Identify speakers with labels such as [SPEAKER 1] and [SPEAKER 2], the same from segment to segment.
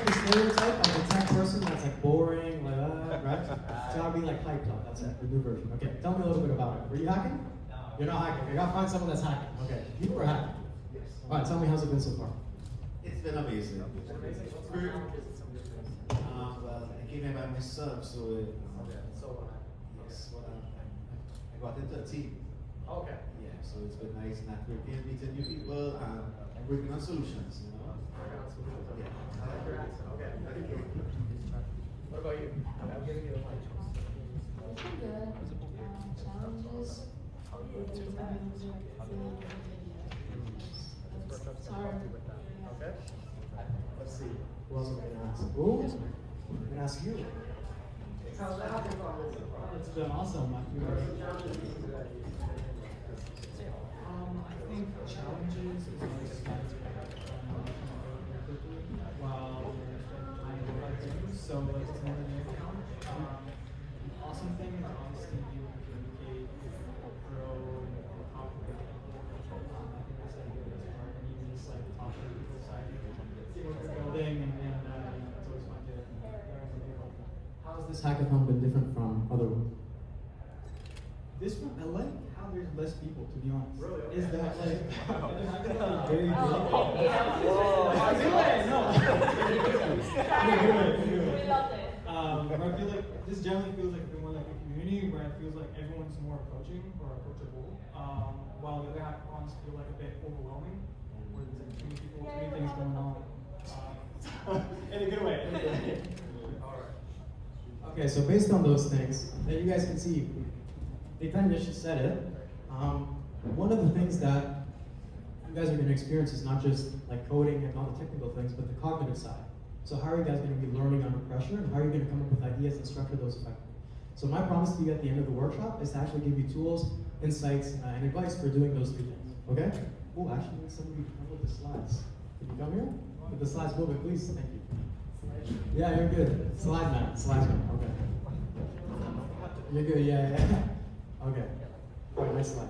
[SPEAKER 1] like the stereotype of a tech person that's like boring, like right? So I'll be like hyped up. That's it, the new version. Okay, tell me a little bit about it. Were you hacking?
[SPEAKER 2] No.
[SPEAKER 1] You're not hacking. I gotta find someone that's hacking. Okay, you were hacking.
[SPEAKER 2] Yes.
[SPEAKER 1] All right, tell me how's it been so far.
[SPEAKER 3] It's been amazing. Well, I came here by myself, so yes, well, I got into a team.
[SPEAKER 1] Okay.
[SPEAKER 3] Yeah, so it's been nice networking, meeting new people, and working on solutions. You know. Yeah.
[SPEAKER 1] I like your accent. Okay. What about you? I'm giving you the mic.
[SPEAKER 4] It's been good. Challenges. It's hard.
[SPEAKER 1] Okay. Let's see. Who else am I gonna ask? Who? I'm gonna ask you.
[SPEAKER 2] How's the hackathon?
[SPEAKER 5] It's been awesome. I think challenges is always while I enjoy things, so it's more than anything. The awesome thing is obviously you communicate, grow, operate. I think that's like the biggest part, and even just like talking to people side, see what they're building, and it's always fun to learn from people.
[SPEAKER 1] How's this hackathon been different from other ones?
[SPEAKER 5] This one, I like how there's less people, to be honest.
[SPEAKER 1] Really? Okay.
[SPEAKER 5] Is that like, the hackathon is very big. Where I feel like, this generally feels like a bit more like a community, where it feels like everyone's more approaching or approachable, while the other hackathons feel like a bit overwhelming, where there's like too many people, too many things going on. In a good way.
[SPEAKER 1] Okay, so based on those things, that you guys can see, they kind of just said it. One of the things that you guys are going to experience is not just like coding and all the technical things, but the cognitive side. So how are you guys going to be learning under pressure, and how are you going to come up with ideas and structure those effectively? So my promise to you at the end of the workshop is to actually give you tools, insights, and advice for doing those three things. Okay? Oh, actually, need somebody to come with the slides. Can you come here? With the slides moving, please. Thank you. Yeah, you're good. Slide man. Slide man. Okay. You're good. Yeah. Okay. All right, nice slide.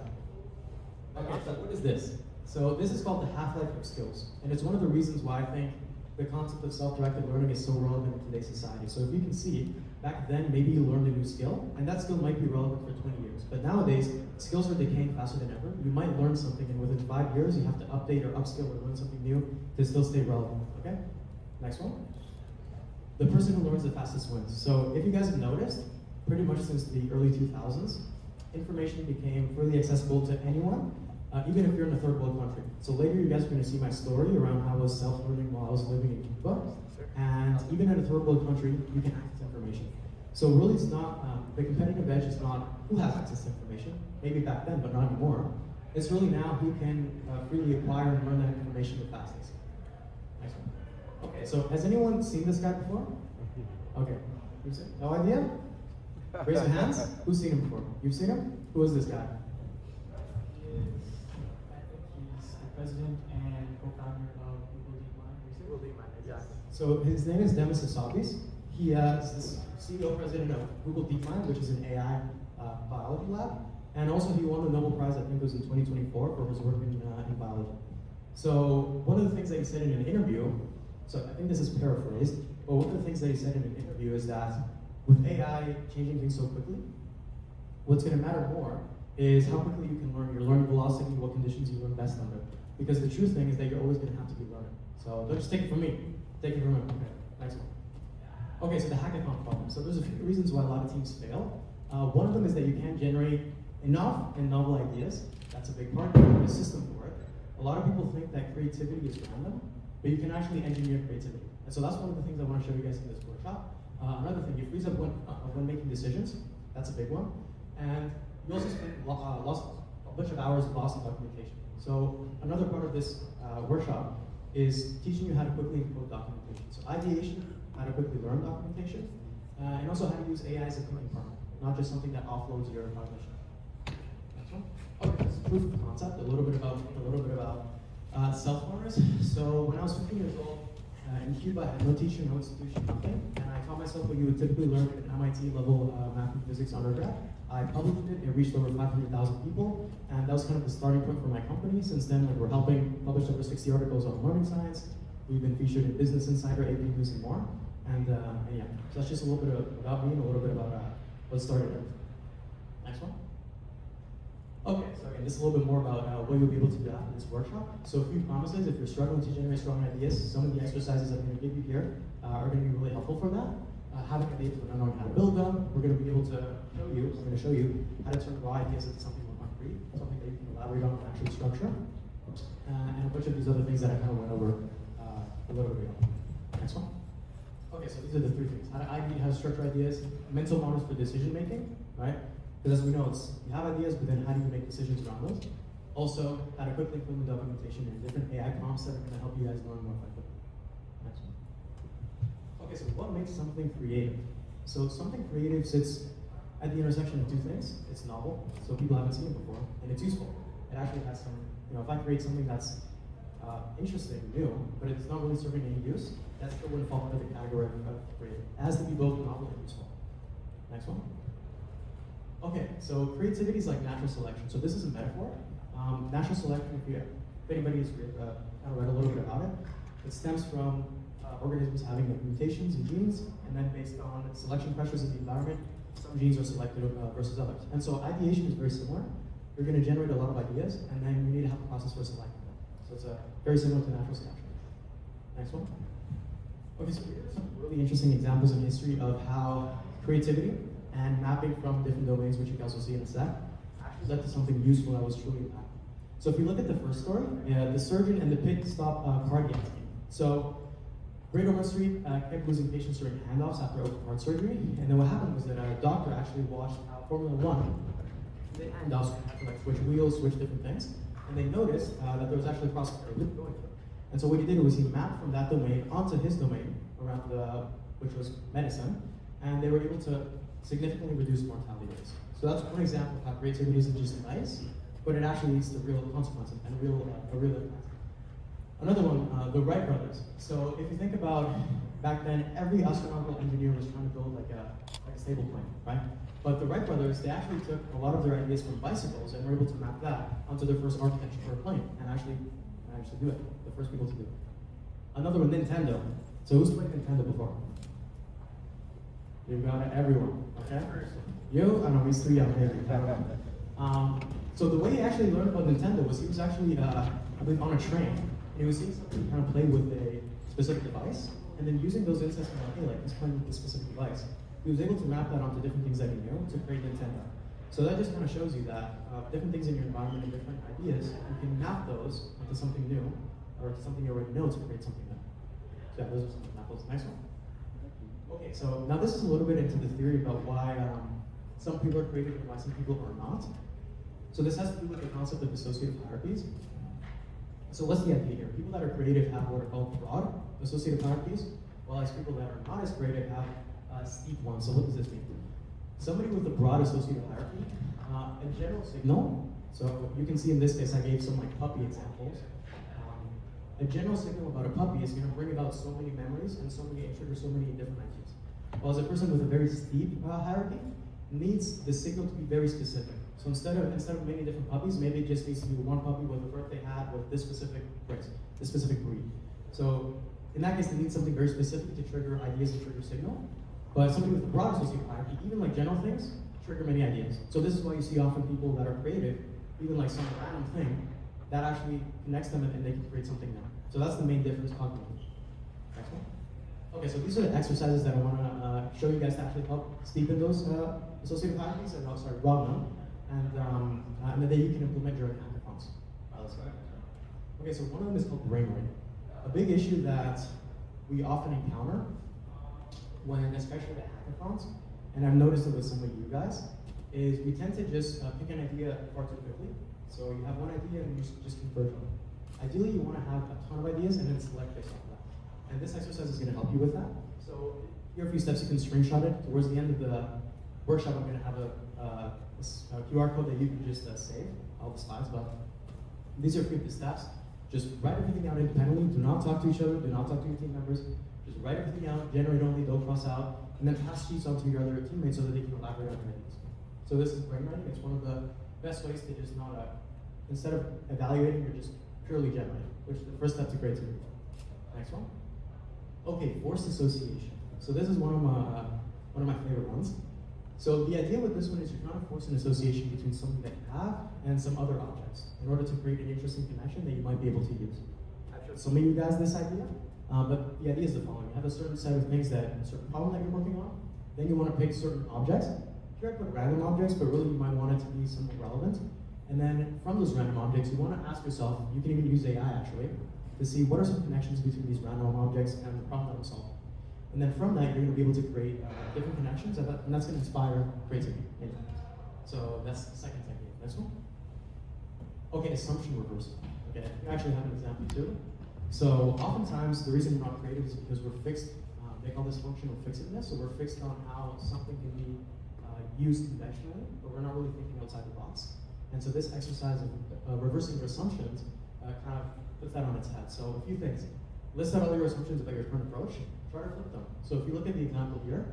[SPEAKER 1] Okay, so what is this? So this is called the half-life of skills, and it's one of the reasons why I think the concept of self-directed learning is so relevant in today's society. So if you can see, back then maybe you learned a new skill, and that skill might be relevant for 20 years. But nowadays, skills are decaying faster than ever. You might learn something, and within 5 years, you have to update or upskill or learn something new to still stay relevant. Okay? Next one. The person who learns the fastest wins. So if you guys have noticed, pretty much since the early 2000s, information became freely accessible to anyone, even if you're in a third world country. So later you guys are going to see my story around how I was self-learning while I was living in Cuba. And even in a third world country, you can access information. So really it's not, the competitive edge is not who has access to information, maybe back then, but not anymore. It's really now who can freely acquire and learn that information the fastest. Next one. Okay, so has anyone seen this guy before? Okay, no idea? Raise your hands. Who's seen him before? You've seen him? Who is this guy?
[SPEAKER 5] I think he's the president and co-founder of Google DeepMind.
[SPEAKER 1] Exactly. So his name is Demis Hassabis. He is the CEO president of Google DeepMind, which is an AI biology lab. And also he won the Nobel Prize, I think it was in 2024, for his work in biology. So one of the things that he said in an interview, so I think this is paraphrased, but one of the things that he said in an interview is that with AI changing things so quickly, what's going to matter more is how quickly you can learn, your learning velocity, what conditions you learn best under. Because the true thing is that you're always going to have to be learning. So don't just take it from me, take it from him. Okay, next one. Okay, so the hackathon problem. So there's a few reasons why a lot of teams fail. One of them is that you can't generate enough and novel ideas. That's a big part. You need a system for it. A lot of people think that creativity is random, but you can actually engineer creativity. And so that's one of the things I want to show you guys in this workshop. Another thing, you freeze up when making decisions. That's a big one. And you also spend lost a bunch of hours lost in documentation. So another part of this workshop is teaching you how to quickly encode documentation. So ideation, how to quickly learn documentation, and also how to use AI as a thinking partner, not just something that offloads your cognition. Next one. Okay, this is proof of concept. A little bit about self-learners. So when I was 15 years old, in Cuba, I had no teacher, no institution, nothing. And I taught myself what you would typically learn at an MIT level math and physics undergrad. I published it, it reached over 500,000 people, and that was kind of the starting point for my company. Since then, we're helping publish over 60 articles on learning science. We've been featured in Business Insider, AP News, and more. And yeah, so that's just a little bit about me and a little bit about what started it. Next one. Okay, so again, this is a little bit more about what you'll be able to do after this workshop. So a few promises: if you're struggling to generate strong ideas, some of the exercises I'm going to give you here are going to be really helpful for that. Having ideas but not knowing how to build them, we're going to be able to show you. I'm going to show you how to turn raw ideas into something more concrete, something that you can elaborate on and actually structure, and a bunch of these other things that I kind of went over a little bit ago. Next one. Okay, so these are the three things: how to structure ideas, mental models for decision making, right? Because as we know, you have ideas, but then how do you make decisions around those? Also, how to quickly implement documentation and different AI prompts that are going to help you guys learn more effectively. Next one. Okay, so what makes something creative? So something creative sits at the intersection of two things. It's novel, so people haven't seen it before, and it's useful. It actually has some, if I create something that's interesting, new, but it's not really serving any use, that still wouldn't fall under the category of creative. It has to be both novel and useful. Next one. Okay, so creativity is like natural selection. So this is a metaphor. Natural selection, if anybody's kind of read a little bit about it, it stems from organisms having mutations in genes, and then based on selection pressures in the environment, some genes are selected versus others. And so ideation is very similar. You're going to generate a lot of ideas, and then you need to have a process for selecting them. So it's very similar to natural selection. Next one. Okay, so here are some really interesting examples in history of how creativity and mapping from different domains, which you guys will see in a sec, actually led to something useful that was truly impactful. So if you look at the first story, the surgeon and the pit stop cardiac team. So Great Ormond Street kept losing patients during handoffs after open heart surgery, and then what happened was that a doctor actually watched how Formula One did handoffs and had to like switch wheels, switch different things, and they noticed that there was actually a process they were going through. And so what he did was he mapped from that domain onto his domain around which was medicine, and they were able to significantly reduce mortality rates. So that's one example of how creativity isn't just nice, but it actually leads to real consequences and a real impact. Another one, the Wright brothers. So if you think about back then, every astronomical engineer was trying to build like a stable plane, right? But the Wright brothers, they actually took a lot of their ideas from bicycles and were able to map that onto their first architecture for a plane and actually managed to do it. The first people to do it. Another one, Nintendo. So who's played Nintendo before? You've got it, everyone, okay? You? I know, he's too young, maybe. So the way he actually learned about Nintendo was he was actually, I believe, on a train. And he was seeing somebody kind of play with a specific device, and then using those insights from like, hey, like he's playing with this specific device. He was able to map that onto different things that he knew to create Nintendo. So that just kind of shows you that different things in your environment and different ideas, you can map those into something new, or to something you already know to create something new. So yeah, those are some examples. Next one. Okay, so now this is a little bit into the theory about why some people are creative and why some people are not. So this has to do with the concept of associative hierarchies. So what's the idea here? People that are creative have what are called broad associative hierarchies, while people that are not as creative have steep ones. So what does this mean? Somebody with a broad associative hierarchy, a general signal, so you can see in this case I gave some like puppy examples. A general signal about a puppy is going to bring about so many memories and trigger so many different ideas. While as a person with a very steep hierarchy needs the signal to be very specific. So instead of many different puppies, maybe it just needs to be one puppy with a birthday hat with this specific race, this specific breed. So in that case, they need something very specific to trigger ideas and trigger signal. But somebody with a broad associative hierarchy, even like general things, trigger many ideas. So this is why you see often people that are creative, even like some random thing, that actually connects them and they can create something new. So that's the main difference cognitively. Next one. Okay, so these are the exercises that I want to show you guys to actually help steepen those associative hierarchies and broaden them, and then you can implement during hackathons. Let's go. Okay, so one of them is called brainwriting. A big issue that we often encounter when, especially at hackathons, and I've noticed it with some of you guys, is we tend to just pick an idea far too quickly. So you have one idea and you just converge on it. Ideally, you want to have a ton of ideas and then select based off of that. And this exercise is going to help you with that. So here are a few steps you can screenshot it. Towards the end of the workshop, I'm going to have a QR code that you can just save all the slides. But these are a few of the steps. Just write everything out independently. Do not talk to each other. Do not talk to your team members. Just write everything out, generate only, don't cross out, and then pass sheets on to your other teammates so that they can elaborate on your ideas. So this is brainwriting. It's one of the best ways to just not, instead of evaluating, you're just purely generating, which is the first step to creativity. Next one. Okay, forced association. So this is one of my favorite ones. So the idea with this one is you're trying to force an association between something that you have and some other objects in order to create an interesting connection that you might be able to use. I've showed some of you guys this idea, but the idea is the following. You have a certain set of things a certain problem that you're working on, then you want to pick certain objects. Here I put random objects, but really you might want it to be something relevant. And then from those random objects, you want to ask yourself, you can even use AI actually, to see what are some connections between these random objects and the problem that I'm solving. And then from that, you're going to be able to create different connections, and that's going to inspire creativity. So that's the second technique. Next one. Okay, assumption reversal. Okay, we actually have an example too. So oftentimes, the reason we're not creative is because we're fixed. They call this functional fixedness, so we're fixed on how something can be used conventionally, but we're not really thinking outside the box. And so this exercise of reversing your assumptions kind of puts that on its head. So a few things. List out all your assumptions about your current approach. Try to flip them. So if you look at the example here,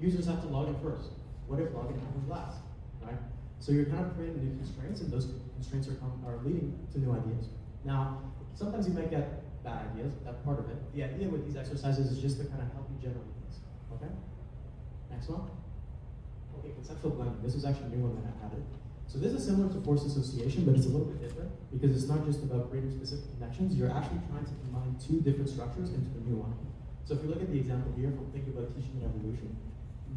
[SPEAKER 1] users have to log in first. What if login happens last, right? So you're kind of creating new constraints, and those constraints are leading to new ideas. Now, sometimes you might get bad ideas, that's part of it. The idea with these exercises is just to kind of help you generate things, okay? Next one. Okay, conceptual blending. This is actually a new one that I added. So this is similar to forced association, but it's a little bit different because it's not just about creating specific connections. You're actually trying to combine two different structures into a new one. So if you look at the example here, if I'm thinking about teaching and evolution,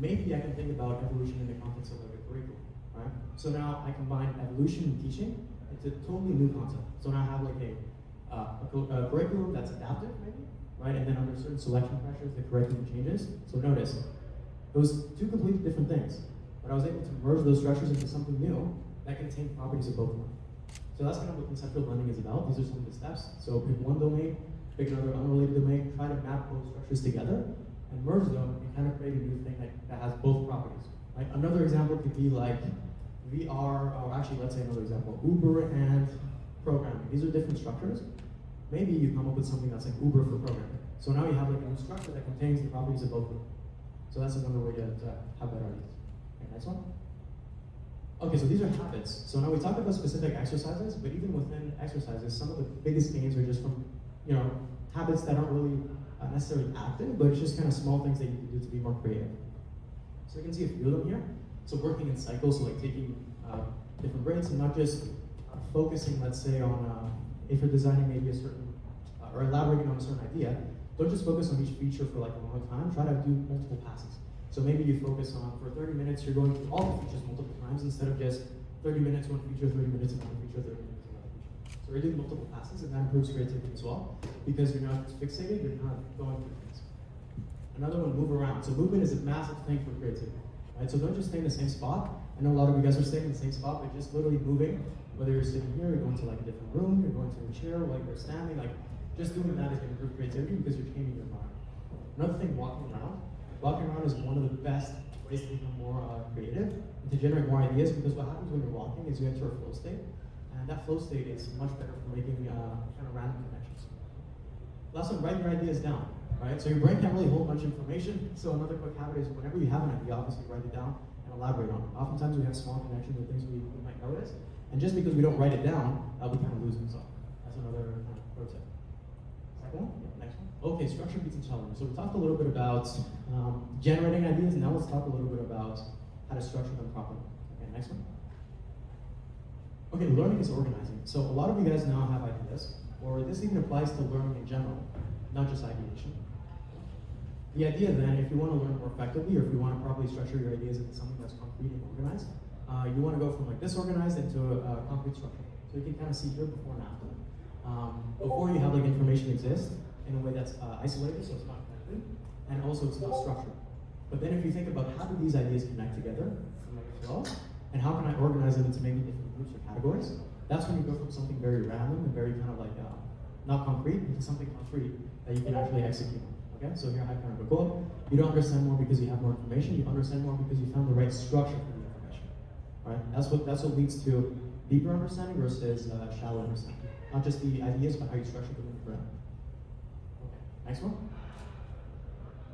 [SPEAKER 1] maybe I can think about evolution in the context of like a curriculum, right? So now I combine evolution and teaching into a totally new concept. So now I have like a curriculum that's adaptive, maybe, right? And then under certain selection pressures, the curriculum changes. So notice, those two completely different things. But I was able to merge those structures into something new that contain properties of both of them. So that's kind of what conceptual blending is about. These are some of the steps. So pick one domain, pick another unrelated domain, try to map both structures together, and merge them and kind of create a new thing that has both properties. Right? Another example could be like VR, or actually let's say another example, Uber and programming. These are different structures. Maybe you come up with something that's like Uber for programming. So now you have like a new structure that contains the properties of both of them. So that's another way to have better ideas. Okay, next one. Okay, so these are habits. So now we talked about specific exercises, but even within exercises, some of the biggest gains are just from, habits that aren't really necessarily active, but it's just kind of small things that you can do to be more creative. So you can see a few of them here. So working in cycles, so like taking different breaks and not just focusing, let's say, on if you're designing maybe a certain, or elaborating on a certain idea, don't just focus on each feature for like a long time, try to do multiple passes. So maybe you focus on, for 30 minutes, you're going through all the features multiple times instead of just 30 minutes one feature, 30 minutes another feature, 30 minutes another feature. So we're doing multiple passes, and that improves creativity as well, because you're not just fixated, you're not going through things. Another one, move around. So movement is a massive thing for creativity, right? So don't just stay in the same spot. I know a lot of you guys are staying in the same spot, but just literally moving, whether you're sitting here, you're going to like a different room, you're going to a chair, while you're standing, like just doing that is going to improve creativity because you're changing your mind. Another thing, walking around. Walking around is one of the best ways to become more creative and to generate more ideas, because what happens when you're walking is you enter a flow state, and that flow state is much better for making kind of random connections. Last one, write your ideas down, right? So your brain can't really hold much information, so another quick habit is whenever you have an idea, obviously write it down and elaborate on it. Oftentimes we have small connections with things we might notice, and just because we don't write it down, we kind of lose it. So that's another kind of pro tip. Second one? Yeah, next one. Okay, structure beats intelligence. So we talked a little bit about generating ideas, and now let's talk a little bit about how to structure them properly. Okay, next one. Okay, learning is organizing. So a lot of you guys now have ideas, or this even applies to learning in general, not just ideation. The idea then, if you want to learn more effectively, or if you want to properly structure your ideas into something that's concrete and organized, you want to go from like disorganized into a concrete structure. So you can kind of see here before and after. Before you have like information exist in a way that's isolated, so it's not connected, and also it's not structured. But then if you think about how do these ideas connect together and make a flow, and how can I organize them into maybe different groups or categories, that's when you go from something very random and very kind of like not concrete into something concrete that you can actually execute on. Okay, so here I have kind of a goal. You don't understand more because you have more information. You understand more because you found the right structure for the information. Right? That's what leads to deeper understanding versus shallow understanding. Not just the ideas, but how you structure them in the brain. Okay, next one.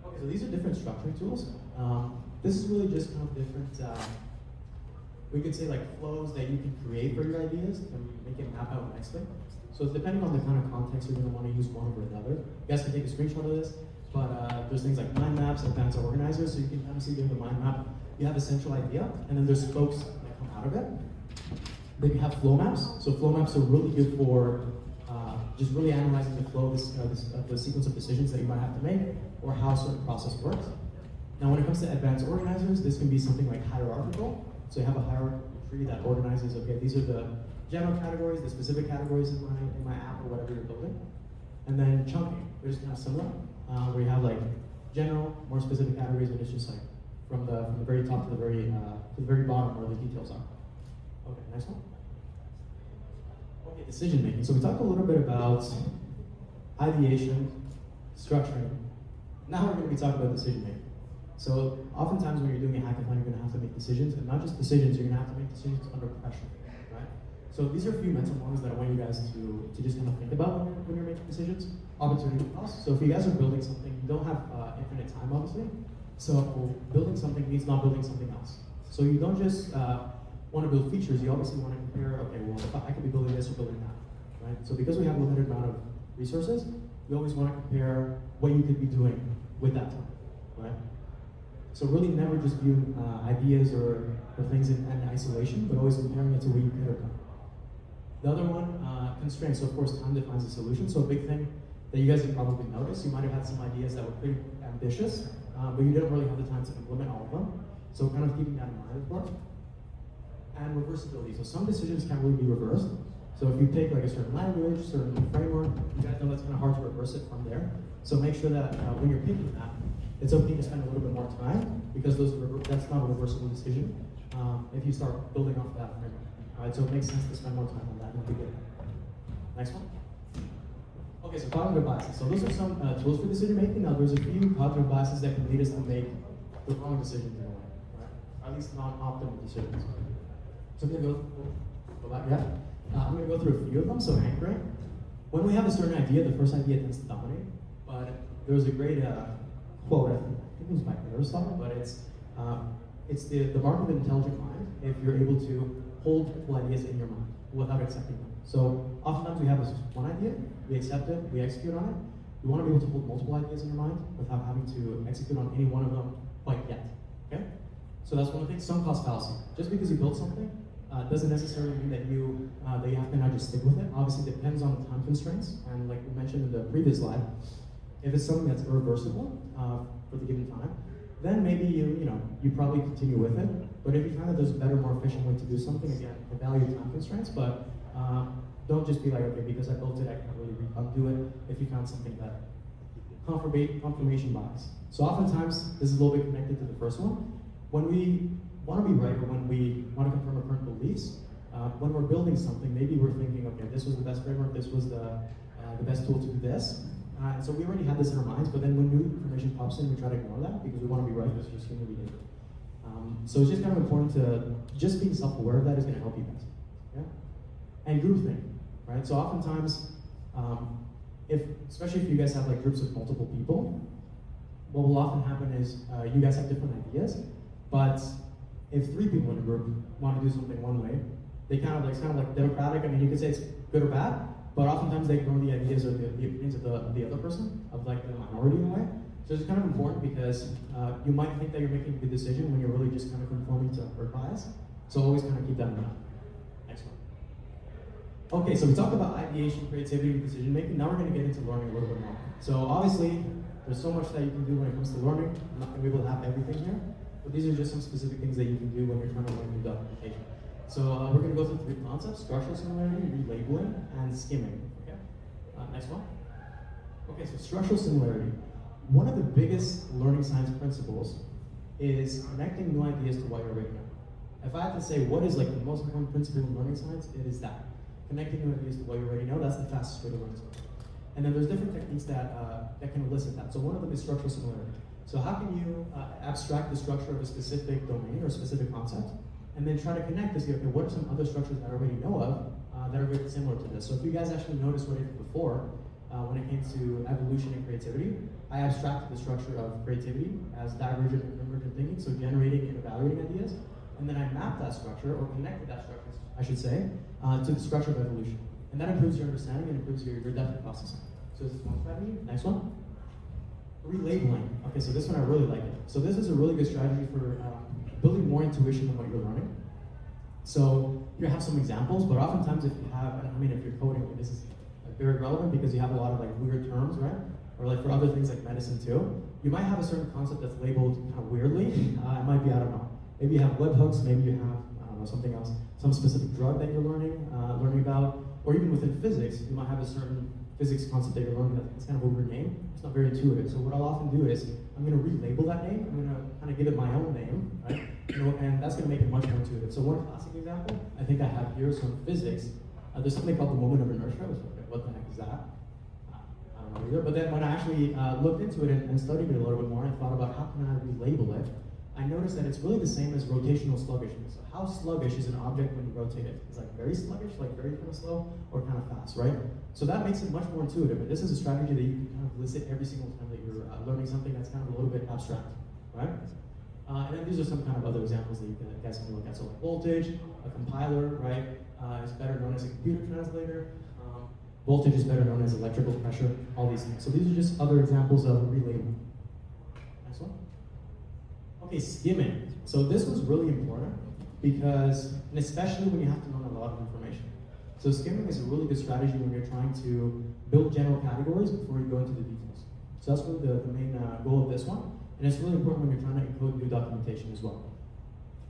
[SPEAKER 1] Okay, so these are different structuring tools. This is really just kind of different We could say like flows that you can create for your ideas and make it map out nicely. So depending on the kind of context you're going to want to use one over another. You guys can take a screenshot of this, but there's things like mind maps and advanced organizers, so you can kind of see during the mind map, you have a central idea, and then there's spokes that come out of it. Then you have flow maps. So flow maps are really good for just really analyzing the flow of the sequence of decisions that you might have to make, or how a certain process works. Now when it comes to advanced organizers, this can be something like hierarchical. So you have a hierarchical tree that organizes, okay, these are the general categories, the specific categories in my app or whatever you're building. And then chunking, which is kind of similar, where you have like general, more specific categories, and it's just like from the very top to the very bottom where the details are. Okay, next one. Okay, decision making. So we talked a little bit about ideation, structuring. Now we're going to be talking about decision making. So oftentimes when you're doing a hackathon, you're going to have to make decisions, and not just decisions, you're going to have to make decisions under pressure, right? So these are a few mental models that I want you guys to just kind of think about when you're making decisions. Opportunity cost. So if you guys are building something, you don't have infinite time, obviously. So building something means not building something else. So you don't just want to build features, you obviously want to compare, okay, well, if I could be building this or building that, right? So because we have a limited amount of resources, you always want to compare what you could be doing with that time, right? So really never just view ideas or things in isolation, but always comparing it to what you could have done. The other one, constraints. So of course, time defines the solution. So a big thing that you guys have probably noticed, you might have had some ideas that were pretty ambitious, but you didn't really have the time to implement all of them. So kind of keeping that in mind, of course. And reversibility. So some decisions can't really be reversed. So if you take like a certain language, certain framework, you guys know that's kind of hard to reverse it from there. So make sure that when you're picking that, it's okay to spend a little bit more time, because that's not a reversible decision if you start building off that framework. All right, so it makes sense to spend more time on that in the beginning. Next one. Okay, so cognitive biases. So those are some tools for decision making. Now there's a few cognitive biases that can lead us to make the wrong decisions in a way, right? Or at least non-optimal decisions. So I'm gonna go back, yeah. I'm gonna go through a few of them. So anchoring. When we have a certain idea, the first idea tends to dominate. But there was a great quote, I think it was by Aristotle, but it's the mark of an intelligent mind if you're able to hold multiple ideas in your mind without accepting them. So oftentimes we have this one idea, we accept it, we execute on it. We want to be able to hold multiple ideas in your mind without having to execute on any one of them quite yet. Okay? So that's one of the things. Sunk cost fallacy. Just because you build something doesn't necessarily mean that you have to now just stick with it. Obviously, it depends on the time constraints, and like we mentioned in the previous slide, if it's something that's irreversible for the given time, then maybe you probably continue with it. But if you find that there's a better, more efficient way to do something, again, evaluate time constraints, but don't just be like, okay, because I built it, I can't really undo it. If you found something better. Confirmation bias. So oftentimes, this is a little bit connected to the first one. When we want to be right, or when we want to confirm our current beliefs, when we're building something, maybe we're thinking, okay, this was the best framework, this was the best tool to do this. And so we already have this in our minds, but then when new information pops in, we try to ignore that because we want to be right, because it's just human behavior. So it's just kind of important to just being self-aware of that is going to help you guys. Yeah? And groupthink, right? So oftentimes, especially if you guys have like groups of multiple people, what will often happen is you guys have different ideas, but if 3 people in a group want to do something one way, it's kind of like democratic. I mean, you could say it's good or bad, but oftentimes they ignore the ideas or the opinions of the other person, of like the minority in a way. So it's kind of important because you might think that you're making a good decision when you're really just kind of conforming to herd bias. So always kind of keep that in mind. Next one. Okay, so we talked about ideation, creativity, and decision making. Now we're going to get into learning a little bit more. So obviously, there's so much that you can do when it comes to learning. I'm not going to be able to have everything here, but these are just some specific things that you can do when you're trying to learn new documentation. So we're going to go through 3 concepts: structural similarity, relabeling, and skimming. Okay. Next one. Okay, so structural similarity. One of the biggest learning science principles is connecting new ideas to what you already know. If I had to say what is like the most important principle in learning science, it is that. Connecting new ideas to what you already know, that's the fastest way to learn something. And then there's different techniques that can elicit that. So one of them is structural similarity. So how can you abstract the structure of a specific domain or specific concept, and then try to connect to see, okay, what are some other structures that I already know of that are very similar to this? So if you guys actually noticed what I did before, when it came to evolution and creativity, I abstracted the structure of creativity as divergent and convergent thinking, so generating and evaluating ideas. and then I map that structure, or connected that structure, I should say, to the structure of evolution. And that improves your understanding and improves your depth of processing. So this is one strategy. Next one. Relabeling. Okay, so this one I really like it. So this is a really good strategy for building more intuition in what you're learning. So here I have some examples, but oftentimes if you have, I mean, if you're coding, this is very relevant because you have a lot of like weird terms, right? Or like for other things like medicine too, you might have a certain concept that's labeled kind of weirdly. It might be, I don't know. Maybe you have webhooks, maybe you have, I don't know, something else, some specific drug that you're learning about, or even within physics, you might have a certain physics concept that you're learning that's kind of a weird name. It's not very intuitive. So what I'll often do is I'm going to relabel that name. I'm going to kind of give it my own name, right? And that's going to make it much more intuitive. So one classic example I think I have here. So in physics, there's something called the moment of inertia. I was like, what the heck is that? I don't know either. But then when I actually looked into it and studied it a little bit more and thought about how can I relabel it, I noticed that it's really the same as rotational sluggishness. So how sluggish is an object when you rotate it? It's like very sluggish, like very kind of slow, or kind of fast, right? So that makes it much more intuitive. And this is a strategy that you can kind of elicit every single time that you're learning something that's kind of a little bit abstract, right? And then these are some kind of other examples that you guys can look at. So like voltage, a compiler, right, is better known as a computer translator. Voltage is better known as electrical pressure, all these things. So these are just other examples of relabeling. Next one. Okay, skimming. So this was really important because, and especially when you have to learn a lot of information. So skimming is a really good strategy when you're trying to build general categories before you go into the details. So that's really the main goal of this one. And it's really important when you're trying to encode new documentation as well.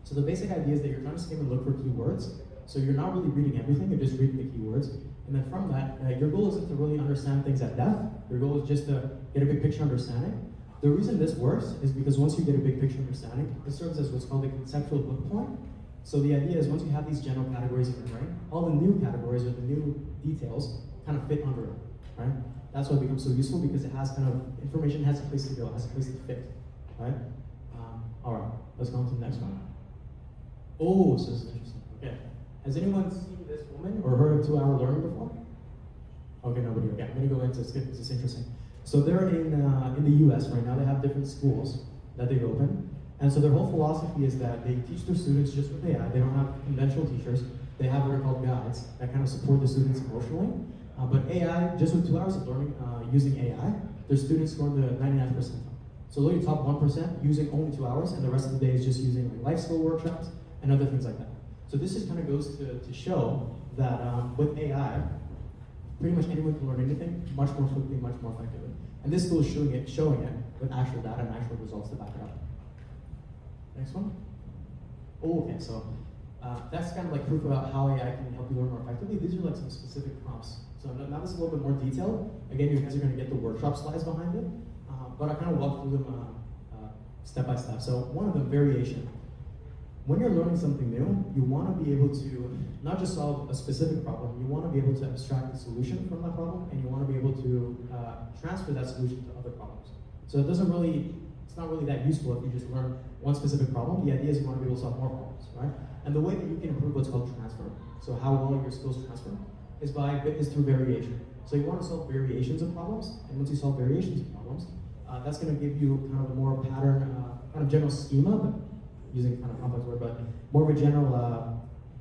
[SPEAKER 1] So the basic idea is that you're trying to skim and look for keywords. So you're not really reading everything, you're just reading the keywords. And then from that, your goal isn't to really understand things at depth. Your goal is just to get a big picture understanding. The reason this works is because once you get a big picture understanding, it serves as what's called a conceptual hook point. So the idea is once you have these general categories in your brain, all the new categories or the new details kind of fit under it, right? That's why it becomes so useful because it has kind of, information has a place to go, has a place to fit, right? All right, let's go on to the next one. Oh, so this is interesting, okay. Has anyone seen this woman or heard of 2-hour learning before? Okay, nobody, okay, I'm gonna go into this, this is interesting. So they're in the US right now, they have different schools that they've opened. And so their whole philosophy is that they teach their students just with AI. They don't have conventional teachers. They have what are called guides that kind of support the students emotionally. But AI, just with 2 hours of learning using AI, their students score in the 99th percentile. So they'll top 1% using only 2 hours, and the rest of the day is just using like life skill workshops and other things like that. So this just kind of goes to show that with AI, pretty much anyone can learn anything much more quickly, much more effectively. And this school is showing it with actual data and actual results to back it up. Next one. Oh, okay, so that's kind of like proof about how AI can help you learn more effectively. These are like some specific prompts. So now this is a little bit more detailed. Again, you guys are going to get the workshop slides behind it, but I kind of walk through them step by step. So one of them, variation. When you're learning something new, you want to be able to not just solve a specific problem, you want to be able to abstract the solution from that problem, and you want to be able to transfer that solution to other problems. So it's not really that useful if you just learn one specific problem. The idea is you want to be able to solve more problems, right? And the way that you can improve what's called transfer, so how well your skills transfer, is through variation. So you want to solve variations of problems, and once you solve variations of problems, that's going to give you kind of a more pattern, kind of general schema, but using a kind of complex word, but more of a general,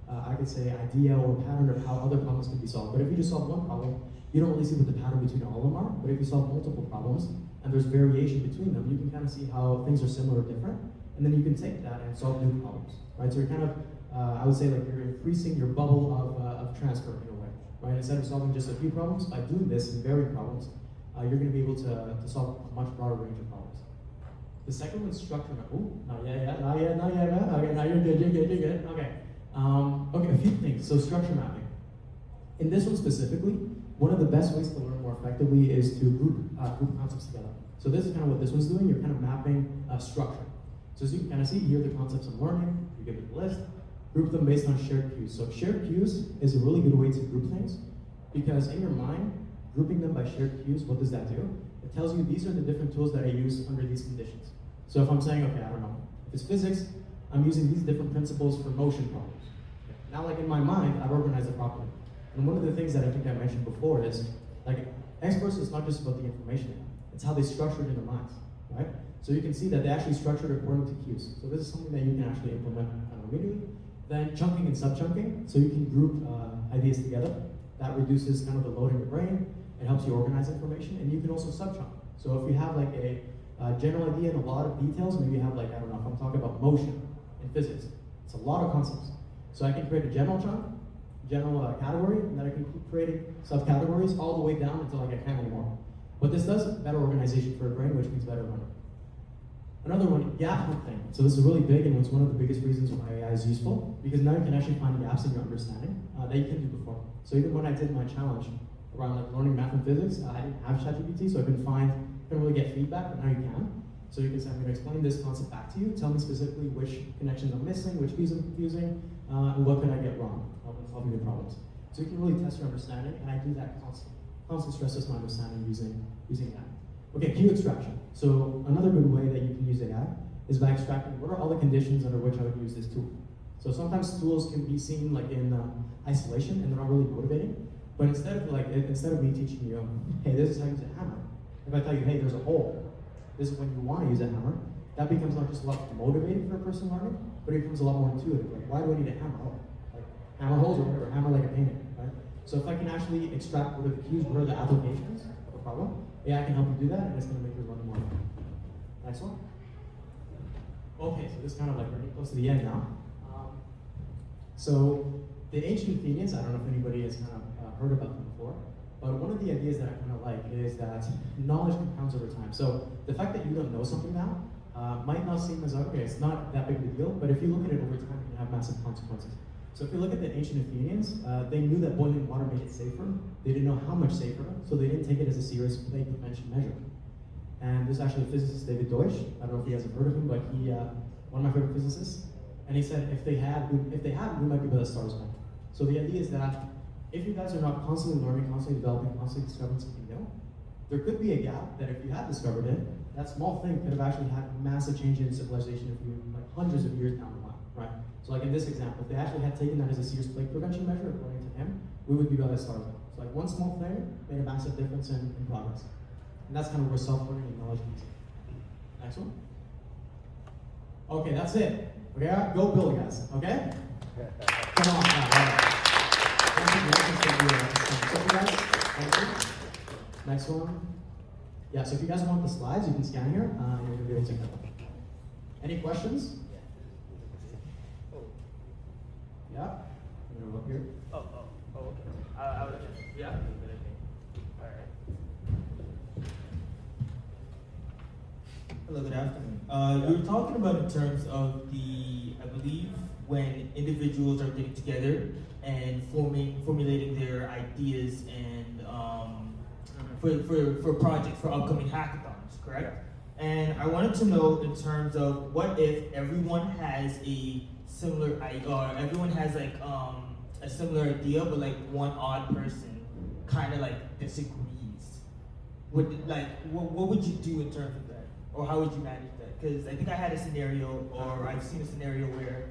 [SPEAKER 1] I could say, idea or pattern of how other problems can be solved. But if you just solve one problem, you don't really see what the pattern between all of them are. But if you solve multiple problems, and there's variation between them, you can kind of see how things are similar or different, and then you can take that and solve new problems, right? So you're kind of, I would say, like you're increasing your bubble of transfer in a way, right? Instead of solving just a few problems, by doing this and varying problems, you're going to be able to solve a much broader range of problems. The second one's structure map. Ooh, not yet. Okay, now you're good. Okay. Okay, a few things. So structure mapping. In this one specifically, one of the best ways to learn more effectively is to group concepts together. So this is kind of what this one's doing. You're kind of mapping structure. So as you can kind of see, here are the concepts I'm learning. You give it a list. Group them based on shared cues. So shared cues is a really good way to group things because in your mind, grouping them by shared cues, what does that do? It tells you these are the different tools that I use under these conditions. So if I'm saying, okay, I don't know, if it's physics, I'm using these different principles for motion problems. Now, like in my mind, I've organized it properly. And one of the things that I think I mentioned before is, like, experts is not just about the information, it's how they structure it in their minds. right? So you can see that they actually structured according to queues. So this is something that you can actually implement immediately. Then chunking and sub-chunking, so you can group ideas together. That reduces kind of the load in your brain. It helps you organize information, and you can also sub-chunk. So if you have like a general idea and a lot of details, maybe you have like, I don't know, if I'm talking about motion in physics, it's a lot of concepts. So I can create a general chunk, general category, and then I can keep creating subcategories all the way down until like I can't anymore. What this does, better organization for a brain, which means better learning. Another one, gap hunting. So this is really big, and it's one of the biggest reasons why AI is useful, because now you can actually find gaps in your understanding that you couldn't do before. So even when I did my challenge around like learning math and physics, I didn't have ChatGPT, so I couldn't really get feedback, but now you can. So you can say, I'm going to explain this concept back to you, tell me specifically which connections I'm missing, which keys I'm confusing, and what could I get wrong when solving your problems. So you can really test your understanding, and I do that constantly. Constant stress test my understanding using AI. Okay, queue extraction. So another good way that you can use AI is by extracting what are all the conditions under which I would use this tool. So sometimes tools can be seen like in isolation and they're not really motivating. But instead of me teaching you, hey, this is how you use a hammer. If I tell you, hey, there's a hole, this is when you want to use a hammer, that becomes not just a lot motivating for a person learning, but it becomes a lot more intuitive. Like, why do I need a hammer? Oh, like hammer holes or whatever, hammer like a painting, right? So if I can actually extract what are the cues, what are the applications of a problem, AI can help you do that, and it's going to make your learning more. Next one. Okay, so this is kind of like pretty close to the end now. So the ancient Athenians, I don't know if anybody has kind of heard about them before, but one of the ideas that I kind of like is that knowledge compounds over time. So the fact that you don't know something now might not seem as, okay, it's not that big of a deal, but if you look at it over time, it can have massive consequences. So if you look at the ancient Athenians, they knew that boiling water made it safer. They didn't know how much safer, so they didn't take it as a serious plague prevention measure. And there's actually a physicist, David Deutsch. I don't know if you guys have heard of him, but he, one of my favorite physicists. And he said, if they had, we might be where the stars went. So the idea is that if you guys are not constantly learning, constantly developing, constantly discovering something new, there could be a gap that if you had discovered it, that small thing could have actually had a massive change in civilization if you, like hundreds of years down the line, right? So like in this example, if they actually had taken that as a serious plague prevention measure, according to him, we would be by the stars. So like one small thing made a massive difference in progress. And that's kind of where self-learning and knowledge comes in. Next one. Okay, that's it. Okay, go build, guys, okay? Come on, Thank you. Next one. Yeah, so if you guys want the slides, you can scan here, and you're gonna be able to take them. Any questions? Yeah? I'm gonna look here.
[SPEAKER 5] Okay. I was just, yeah. All right.
[SPEAKER 6] Hello, good afternoon. You were talking about in terms of I believe, when individuals are getting together and formulating their ideas and for projects, for upcoming hackathons, correct? And I wanted to know in terms of what if everyone has a similar idea, or everyone has like a similar idea, but like one odd person kind of like disagrees. What would you do in terms of that, or how would you manage that? Because I think I had a scenario, or I've seen a scenario where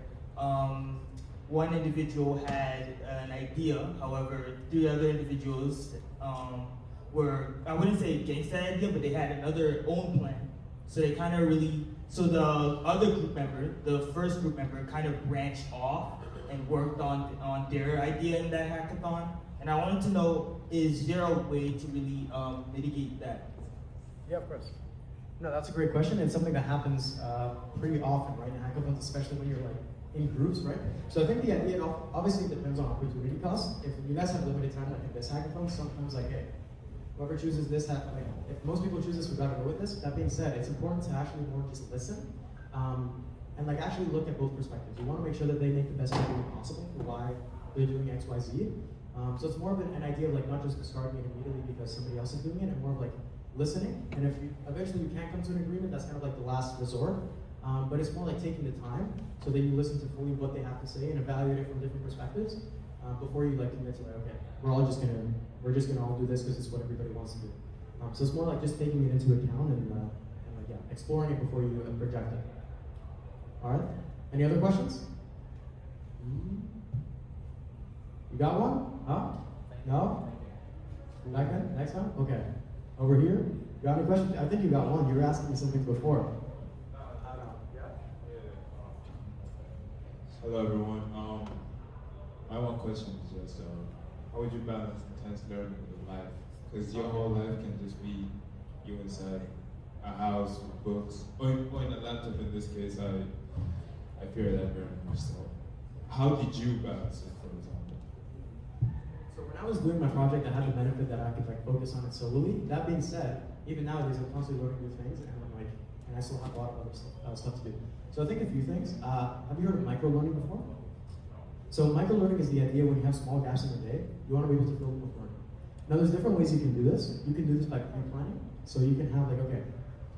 [SPEAKER 6] one individual had an idea, however, three other individuals were, I wouldn't say against that idea, but they had another own plan. So they kind of so the other group member, the first group member, kind of branched off and worked on their idea in that hackathon. And I wanted to know, is there a way to really mitigate that?
[SPEAKER 1] Yeah, of course. No, that's a great question, and something that happens pretty often, right, in hackathons, especially when you're like in groups, right? So I think the idea obviously depends on opportunity cost. If you guys have limited time, like in this hackathon, sometimes like, hey, whoever chooses this, like if most people choose this, we gotta go with this. That being said, it's important to actually more just listen and like actually look at both perspectives. You want to make sure that they make the best argument possible for why they're doing X, Y, Z. So it's more of an idea of like not just discarding it immediately because somebody else is doing it, and more of like listening. And if eventually you can't come to an agreement, that's kind of like the last resort. But it's more like taking the time so that you listen to fully what they have to say and evaluate it from different perspectives before you like commit to like, okay, we're just gonna all do this because it's what everybody wants to do. So it's more like just taking it into account and like yeah, exploring it before you project it. All right. Any other questions? You got one? Huh? No? Back then? Next time? Okay. Over here? Got any questions? I think you got one. You were asking me something before.
[SPEAKER 7] Hello everyone. My one question is just, how would you balance intense learning with life? Because your whole life can just be you inside a house with books, or in a laptop in this case. I fear that very much. So, how did you balance it, for example?
[SPEAKER 1] So when I was doing my project, I had the benefit that I could like focus on it solely. That being said, even nowadays I'm constantly learning new things, and I still have a lot of other stuff to do. So I think a few things. Have you heard of micro-learning before? So micro-learning is the idea when you have small gaps in the day, you want to be able to fill them with learning. Now there's different ways you can do this. You can do this by pre-planning. So you can have like, okay,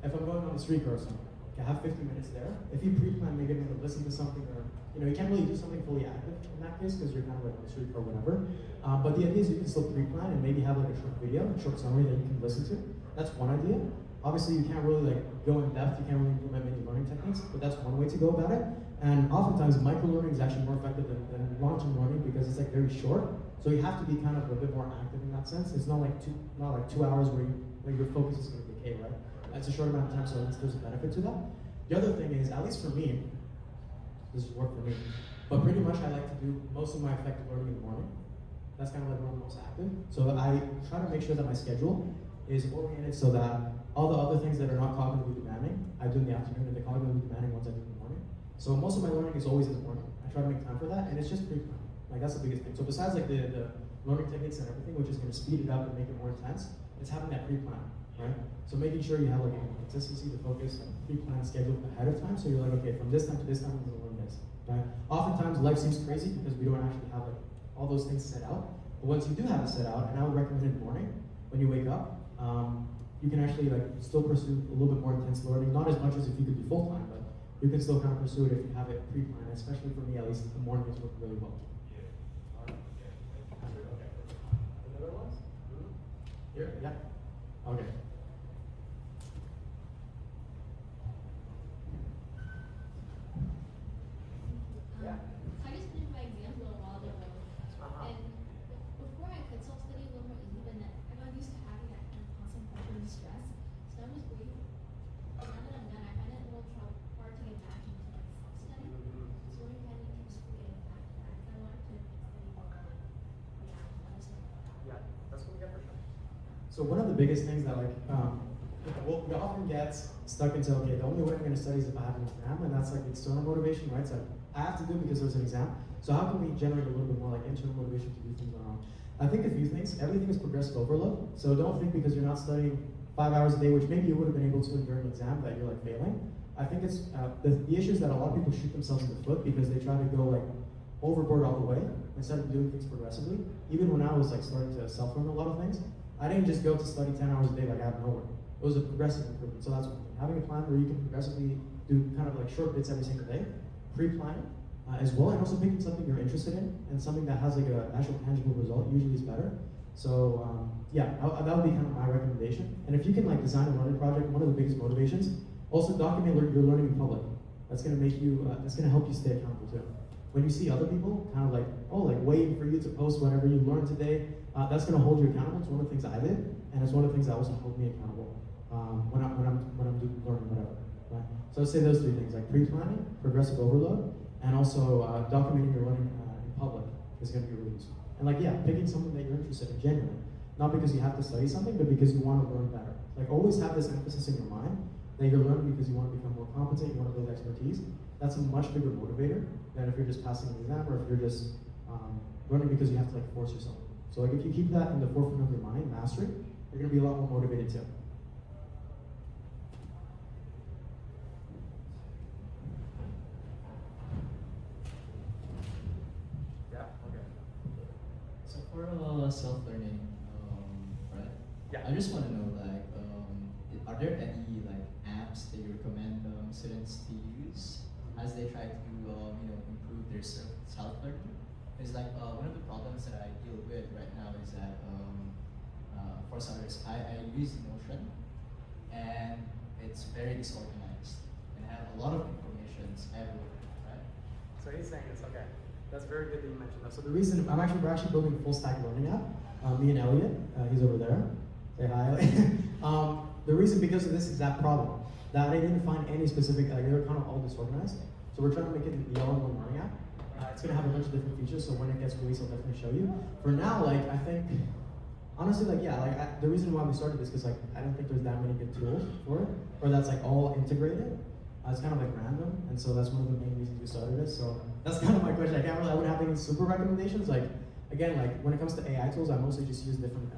[SPEAKER 1] if I'm going on the street or something, okay, I have 50 minutes there. If you pre-plan, maybe I'm going to listen to something, or you can't really do something fully active in that case because you're kind of like on the street or whatever. But the idea is you can still pre-plan and maybe have like a short video, a short summary that you can listen to. That's one idea. Obviously, you can't really like go in depth. You can't really implement many learning techniques, but that's one way to go about it. And oftentimes, micro-learning is actually more effective than long-term learning because it's like very short. So you have to be kind of a bit more active in that sense. It's not like 2 hours where your focus is going to decay, right? It's a short amount of time, so there's a benefit to that. The other thing is, at least for me, this has worked for me, but pretty much I like to do most of my effective learning in the morning. That's kind of like when I'm most active. So I try to make sure that my schedule is oriented so that all the other things that are not cognitively demanding, I do in the afternoon, and the cognitively demanding ones I do in the morning. So most of my learning is always in the morning. I try to make time for that, and it's just pre-planned. Like that's the biggest thing. So besides like the learning techniques and everything, which is going to speed it up and make it more intense, it's having that pre-plan, right? So making sure you have like a consistency, the focus, and pre-plan schedule ahead of time. So you're like, okay, from this time to this time, I'm going to learn this, right? Oftentimes life seems crazy because we don't actually have like all those things set out. But once you do have it set out, and I would recommend in the morning when you wake up, you can actually like still pursue a little bit more intense learning, not as much as if you could do full time, but you can still kind of pursue it if you have it pre-planned. Especially for me, at least the morning has worked really well. Another one? Here, yeah. Okay.
[SPEAKER 4] I just finished my exams a little while ago, and before I could self-study a little more easy, but I got used to having that kind of constant pressure and stress. So I'm just waiting. Now that I'm done, I find it a little hard to get back into like self-study. So what are any tips for getting back to that? Because I wanted to study more other stuff.
[SPEAKER 2] Yeah, that's what we got for sure.
[SPEAKER 1] So one of the biggest things that like, we often get stuck into, okay, the only way I'm going to study is if I have an exam, and that's like external motivation, right? So I have to do it because there's an exam. So how can we generate a little bit more like internal motivation to do things on our own? I think a few things. Everything is progressive overload. So don't think because you're not studying 5 hours a day, which maybe you would have been able to during an exam, that you're like failing. I think it's the issue is that a lot of people shoot themselves in the foot because they try to go like overboard all the way instead of doing things progressively. Even when I was like starting to self-learn a lot of things, I didn't just go to study 10 hours a day like out of nowhere. It was a progressive improvement. So that's one thing. Having a plan where you can progressively do kind of like short bits every single day, pre-planning as well, and also picking something you're interested in and something that has like an actual tangible result usually is better. So yeah, that would be kind of my recommendation. And if you can like design a learning project, one of the biggest motivations, also document your learning in public. That's gonna make you, that's gonna help you stay accountable too. When you see other people kind of like, like waiting for you to post whatever you learned today, that's gonna hold you accountable. It's one of the things I did, and it's one of the things that also hold me accountable when I'm learning whatever. Right? So I'd say those three things, like pre-planning, progressive overload, and also documenting your learning in public is gonna be really useful. And like, yeah, picking something that you're interested in genuinely. Not because you have to study something, but because you want to learn better. Like always have this emphasis in your mind that you're learning because you want to become more competent, you want to build expertise. That's a much bigger motivator than if you're just passing an exam or if you're just learning because you have to like force yourself. So like if you keep that in the forefront of your mind, mastery, you're gonna be a lot more motivated too.
[SPEAKER 8] So for self-learning, right?
[SPEAKER 2] Yeah.
[SPEAKER 8] I just want to know, like, are there any like apps that you recommend students to use as they try to, improve their self-learning? Because like one of the problems that I deal with right now is that, for starters, I use Notion, and it's very disorganized, and I have a lot of information everywhere, right?
[SPEAKER 2] So he's saying it's okay. That's very good that you mentioned that.
[SPEAKER 1] So the reason we're actually building a full stack learning app. Me and Elliot, he's over there. Say hi, Elliot. The reason because of this exact problem, that I didn't find any specific, like they're kind of all disorganized. So we're trying to make it the all-in-one learning app. It's gonna have a bunch of different features, so when it gets released, I'll definitely show you. For now, like I think, honestly, like yeah, like the reason why we started this, because like I don't think there's that many good tools for it, or that's like all integrated. It's kind of like random, and so that's one of the main reasons we started this. So that's kind of my question. I wouldn't have any super recommendations. Like again, like when it comes to AI tools, I mostly just use different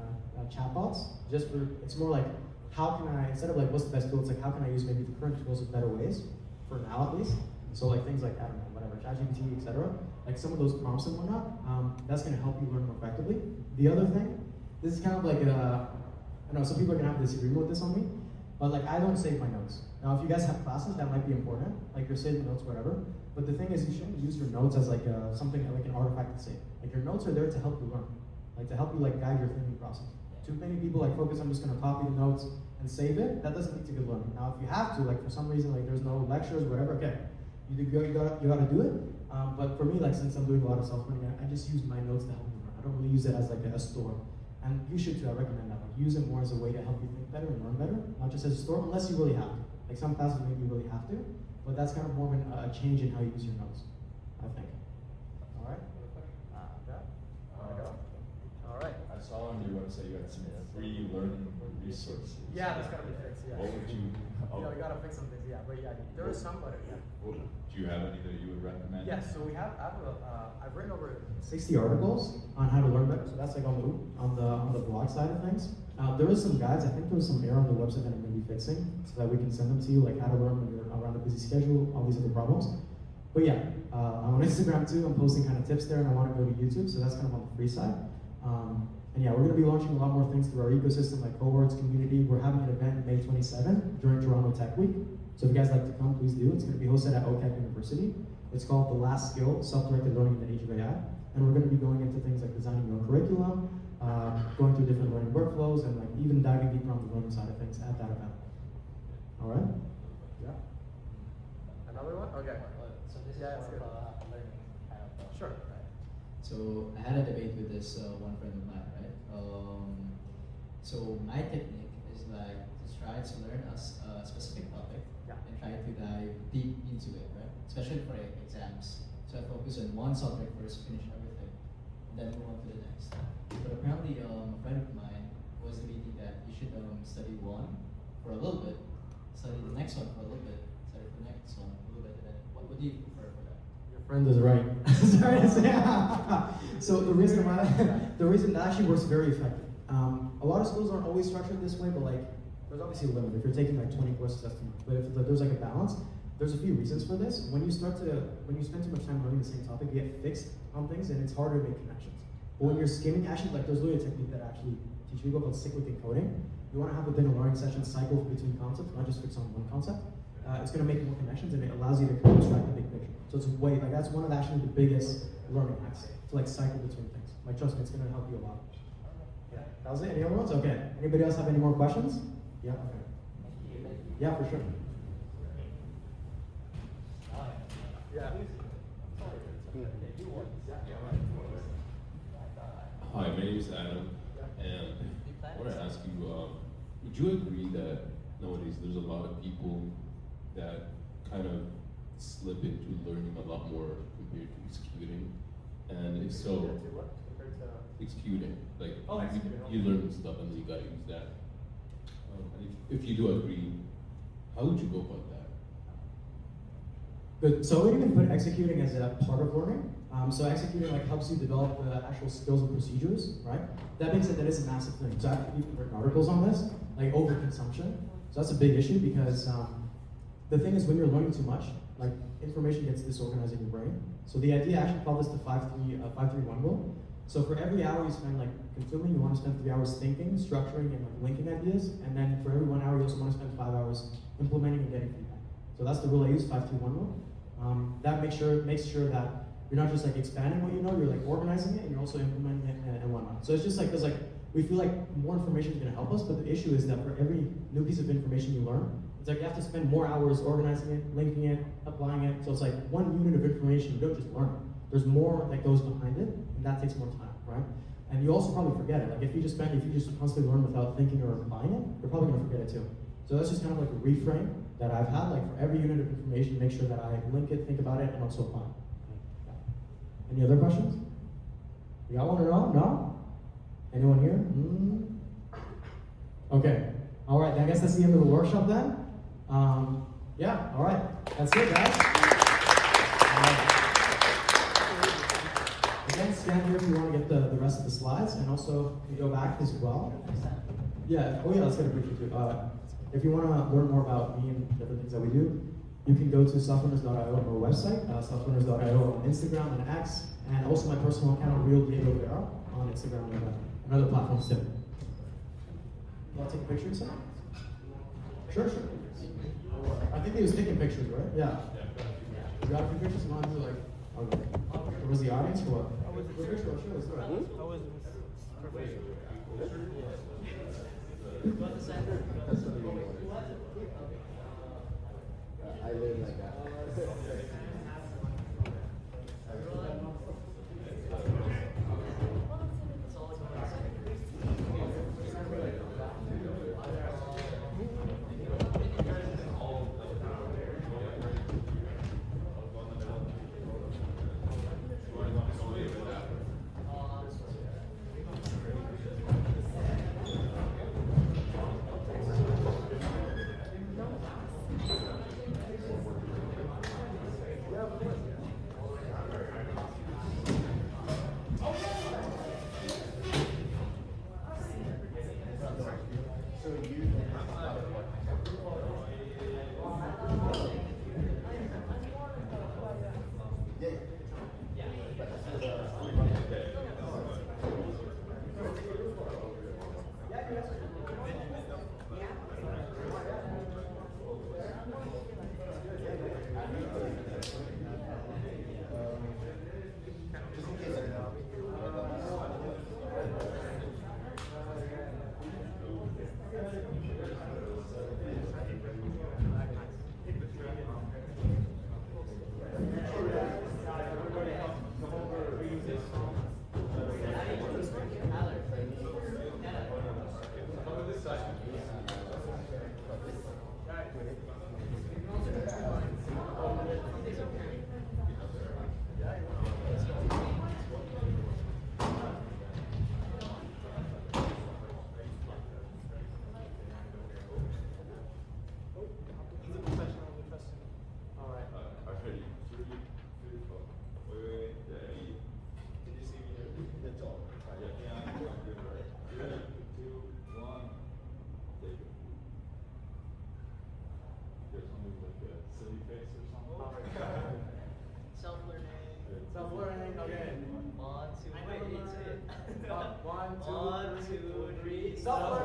[SPEAKER 1] chatbots. Just for it's more like how can I, instead of like what's the best tool, it's like how can I use maybe the current tools in better ways, for now at least. So like things like, I don't know, whatever, ChatGPT, etc. Like some of those prompts and whatnot, that's gonna help you learn more effectively. The other thing, this is kind of like, I know some people are gonna have a disagreement with this on me, but like I don't save my notes. Now if you guys have classes, that might be important, like you're saving notes, whatever. But the thing is you shouldn't use your notes as like something like an artifact to save. Like your notes are there to help you learn, like to help you like guide your thinking process. Too many people like focus on just gonna copy the notes and save it. That doesn't lead to good learning. Now if you have to, like for some reason, like there's no lectures, whatever, okay. You gotta do it, but for me, like since I'm doing a lot of self-learning, I just use my notes to help me learn. I don't really use it as like a store, and you should too. I recommend that. Like use it more as a way to help you think better and learn better, not just as a store, unless you really have to. Like some classes maybe you really have to, but that's kind of more of a change in how you use your notes, I think. All right.
[SPEAKER 2] All right.
[SPEAKER 9] I saw on your website you had some free learning resources.
[SPEAKER 2] Yeah, that's gotta be fixed. Yeah.
[SPEAKER 9] What would you?
[SPEAKER 2] Yeah, we gotta fix some things. Yeah, but yeah, there is some, but yeah.
[SPEAKER 9] Well, do you have any that you would recommend?
[SPEAKER 2] Yes. So I've written over
[SPEAKER 1] 60 articles on how to learn better. So that's like on the blog side of things. There is some guides. I think there was some error on the website that I'm going to be fixing, so that we can send them to you, like how to learn when you're around a busy schedule, all these other problems. But yeah, I'm on Instagram too. I'm posting kind of tips there, and I want to go to YouTube, so that's kind of on the free side. And yeah, we're going to be launching a lot more things through our ecosystem, like cohorts, community. We're having an event May 27th during Toronto Tech Week. So if you guys like to come, please do. It's going to be hosted at OCAC University. It's called The Last Skill, Self-Directed Learning in the Age of AI. And we're going to be going into things like designing your own curriculum, going through different learning workflows, and like even diving deeper on the learning side of things at that event. All right?
[SPEAKER 2] Yeah. Another one? Okay.
[SPEAKER 8] So this is
[SPEAKER 2] Yeah,
[SPEAKER 8] more
[SPEAKER 2] it's
[SPEAKER 8] of a learning kind of
[SPEAKER 2] Sure.
[SPEAKER 8] right? So I had a debate with this one friend of mine, right? So my technique is like to try to learn a specific topic and try to dive deep into it, right? Especially for exams. So I focus on one subject first, finish everything, and then move on to the next. But apparently, a friend of mine was debating that you should study one for a little bit, study the next one for a little bit, study the next one a little bit, and then what do you prefer for that?
[SPEAKER 1] Your friend is right. Sorry to say. So the reason that actually works very effective. A lot of schools aren't always structured this way, but like there's obviously a limit. If you're taking like 20 courses, that's too much. But if there's like a balance, there's a few reasons for this. When you spend too much time learning the same topic, you get fixed on things, and it's harder to make connections. But when you're skimming, actually, like there's literally a technique that I actually teach people called cyclic encoding. You want to have within a learning session cycle between concepts, not just fix on one concept. It's going to make more connections, and it allows you to abstract the big picture. So it's that's one of actually the biggest learning hacks, to like cycle between things. Like trust me, it's going to help you a lot. Yeah, that was it. Any other ones? Okay. Anybody else have any more questions? Yeah. Okay. Yeah, for sure.
[SPEAKER 2] Yeah.
[SPEAKER 10] Hi, my name is Adam, and I want to ask you, would you agree that nowadays there's a lot of people that kind of slip into learning a lot more compared to executing? And if so, executing, like you learn stuff and then you gotta use that. And if you do agree, how would you go about that?
[SPEAKER 1] Good. So we even put executing as a part of learning. So executing like helps you develop the actual skills and procedures, right? That being said, that is a massive thing. So actually, you've written articles on this, like overconsumption. So that's a big issue because the thing is when you're learning too much, like information gets disorganized in your brain. So the idea, I actually call this the 5-3-1 rule. So for every hour you spend like consuming, you want to spend 3 hours thinking, structuring, and like linking ideas. And then for every 1 hour, you also want to spend 5 hours implementing and getting feedback. So that's the rule I use, 5-3-1 rule. That makes sure that you're not just like expanding what you know, you're like organizing it, and you're also implementing it and whatnot. So it's just like, because like we feel like more information is going to help us, but the issue is that for every new piece of information you learn, it's like you have to spend more hours organizing it, linking it, applying it. So it's like one unit of information, you don't just learn it. There's more that goes behind it, and that takes more time, right? And you also probably forget it. Like if you just constantly learn without thinking or applying it, you're probably gonna forget it too. So that's just kind of like a reframe that I've had, like for every unit of information, make sure that I link it, think about it, and also apply it. Yeah. Any other questions? You got one or no? No? Anyone here? Okay. All right, I guess that's the end of the workshop then. Yeah, all right. That's it, guys. Again, stand here if you want to get the rest of the slides, and also you go back as well. Yeah, oh yeah, let's get a picture too. If you want to learn more about me and different things that we do, you can go to softlearners.io on our website, softlearners.io on Instagram and X, and also my personal account, Real Diego Vera, on Instagram and other platforms too. You want to take pictures? Sure. I think he was taking pictures, right? Yeah. You got a few pictures? You want to do like, okay. Or was the audience or what? Sure, let's do it.
[SPEAKER 5] How was perfect?
[SPEAKER 3] I live like that.
[SPEAKER 2] Self-learning, okay.
[SPEAKER 5] 1, 2, 3.
[SPEAKER 2] Self-learning.